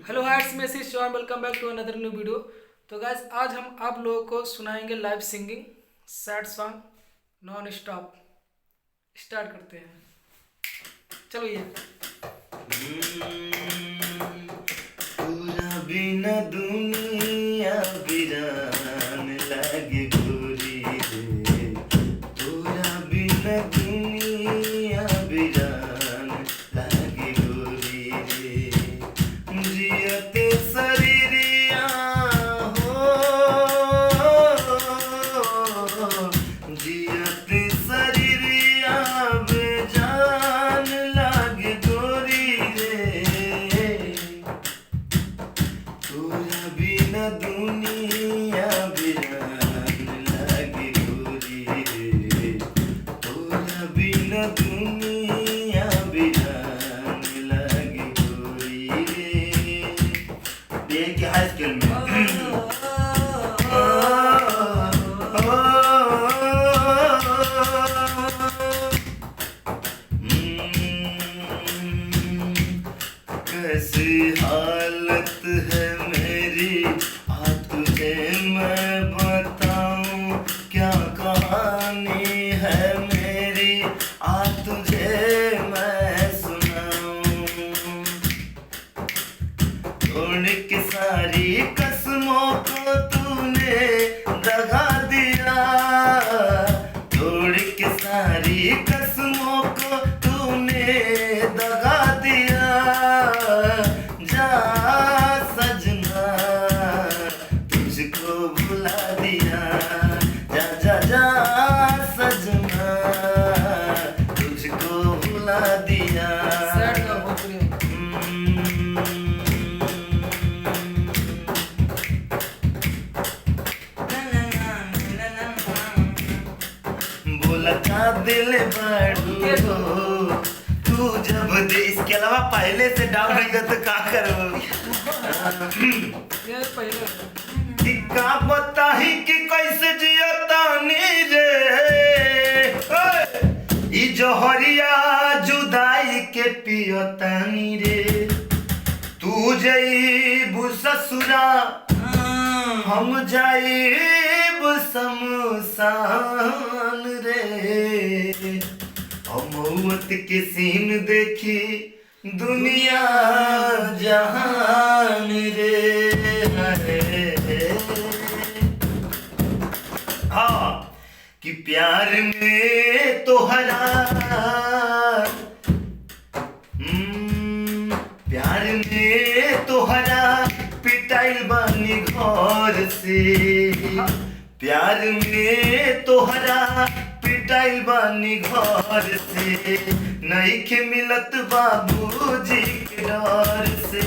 Hello हाइट्स में सी शॉन, welcome back to another new video. तो गाइस आज हम आप लोगों को सुनाएंगे live singing sad song non stop. Start करते हैं, चलो ये पूरा बिना दुनिया वीरान लागे गोरी रे। पूरा बिना दुनिया वीरान लागे गोरी रे। जियते शरीरिया हो, जियते शरीरिया बेजान लागे गोरी रे। पूरा बिना दुनिया वीरान लागे गोरी रे। पूरा बिना दुनिया वीरान लागे गोरी रे। ये क्या है स्केल में? कैसी हालत है मेरी आ तुझे मैं बताऊं। क्या कहानी है मेरी आ तुझे मैं सुनाऊं। तोड़ के सारी कसमों को तूने दगा दिया। तोड़ के सारी कसमों को तूने दगा दिया। जा सजना तुझको भुला दिया। जा जा जा सजना तुझको भुला दिया। सैड का भोजपुरी बोला था दिल बड़ू हो तू जब दे। इसके अलावा पहले से डाउन हो गया तो क्या करो। ये पहले का बताही कि कैसे जियतानी रे। ई जहरिया जुदाई के पियतानी रे। तू जईबू ससुरा हम जाइब शमशान रे। मौत के सीन देखी दुनिया जहान रे। हाँ कि प्यार में तोहरा प्यार में तोहरा पिटाइल बानी घर से। प्यार में तोहरा पिटाइल बानी घर से। नइखे मिलत बाबूजी के डर से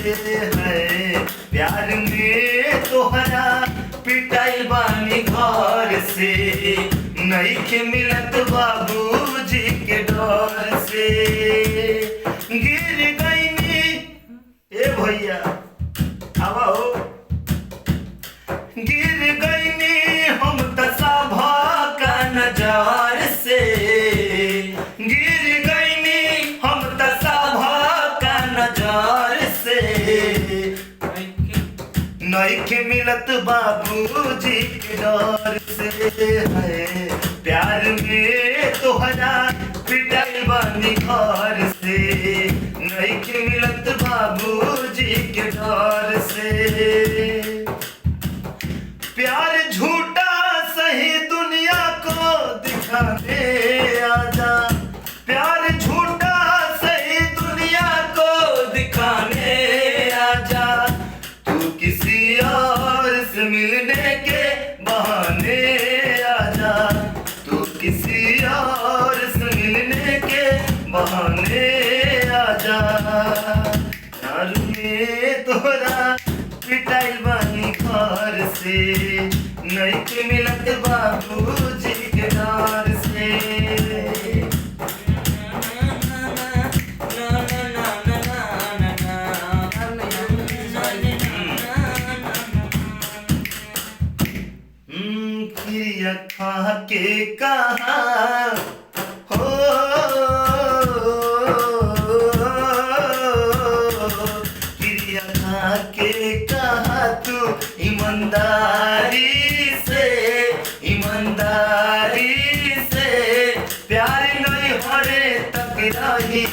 है। प्यार में तोहरा पिटाइल बानी घर से। नइखे मिलत बाबूजी के डर से। गिर गईनी ए भैया आवा हो। गिर गईनी हम तसाभा का नजार से। गिर गईनी हम तसाभा का नजार से। नइखे मिलत बाबूजी के डर से है। प्यार में तोहरा पिटाइल बानी घर से। नइखे मिलत बाबूजी के डर से। प्यार झूठा सही दुनिया को दिखाने आजा। प्यार झूठा सही दुनिया को दिखाने आजा। तू किसी और से मिलने के बहाने आजा। तू किसी और से मिलने के बहाने आजा। प्यार में तोरा पिटाइल बानी घर से। नइखे मिलत बाबूजी के डर से। क्रिया खा के कहा हो क्रिया खा के कहा तू ईमानदारी से प्यार नहीं हरे तक रही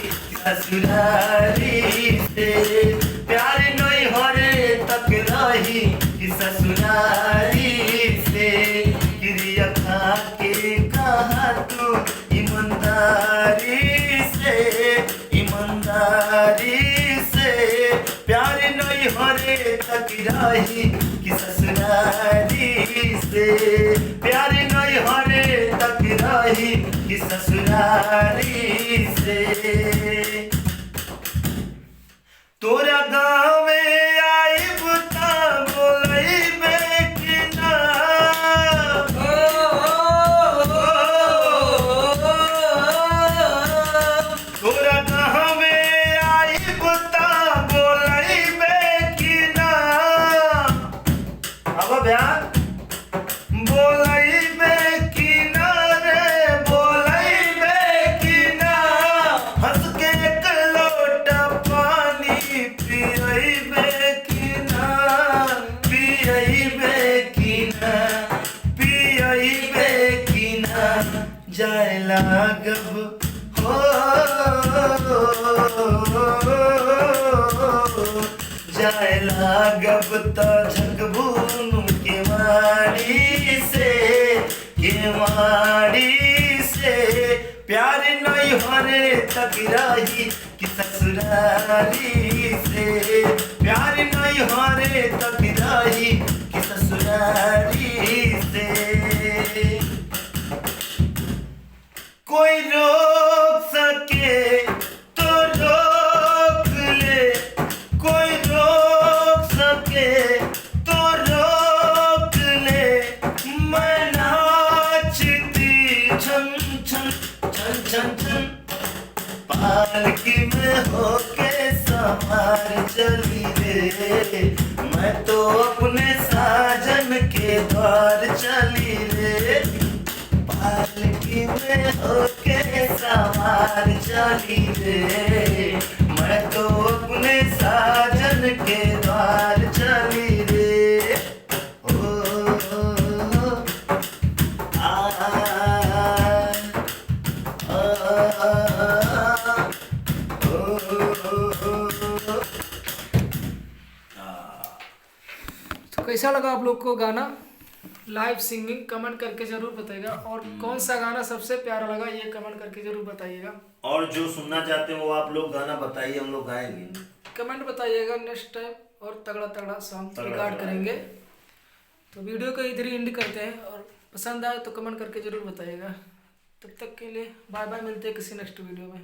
ससुरारी से प्यार नहीं हरे तक रही ससुरारी से क्रिया खा के कहा तू ईमानदारी से प्यार नहीं हरे तक रही कि ससुरारी से प्यार नहीं हरे तक रही कि ससुरारी से तोरा गाँव में आई बुता बोलई कि ना तोरा गाँव में आई बुता बोलई कि ना अब बयान बोलई कि ना रे बोलई कि ना हंस के एक लोटा पानी पियबे कि ना जाए लागब हो जाए लागब तो झकबून के माड़ी से प्यार नहीं हरे तक रही कि ससुरारी से प्यार नहीं हरे तक रही कि ससुरारी से कोई रोक सके तो रोक ले कोई रोक सके तो रोक ले मैं नाचती छन छन छन छन छन पालकी में होके सवार चली रे मैं तो अपने साजन के द्वार चली रे पालकी में होके सवार चली रे मैं तो अपने साजन के द्वार चली रे ओ आ तो कैसा लगा आप लोग को गाना लाइव सिंगिंग कमेंट करके जरूर बताइएगा और कौन सा गाना सबसे प्यारा लगा ये कमेंट करके जरूर बताइएगा और जो सुनना चाहते हैं वो आप लोग गाना बताइए हम लोग गाएंगे कमेंट बताइएगा नेक्स्ट टाइम और तगड़ा सॉन्ग रिकॉर्ड करेंगे। तो वीडियो को इधर ही एंड करते हैं और पसंद आए तो कमेंट करके जरूर बताइएगा। तब तक के लिए बाय बाय, मिलते हैं किसी नेक्स्ट वीडियो में।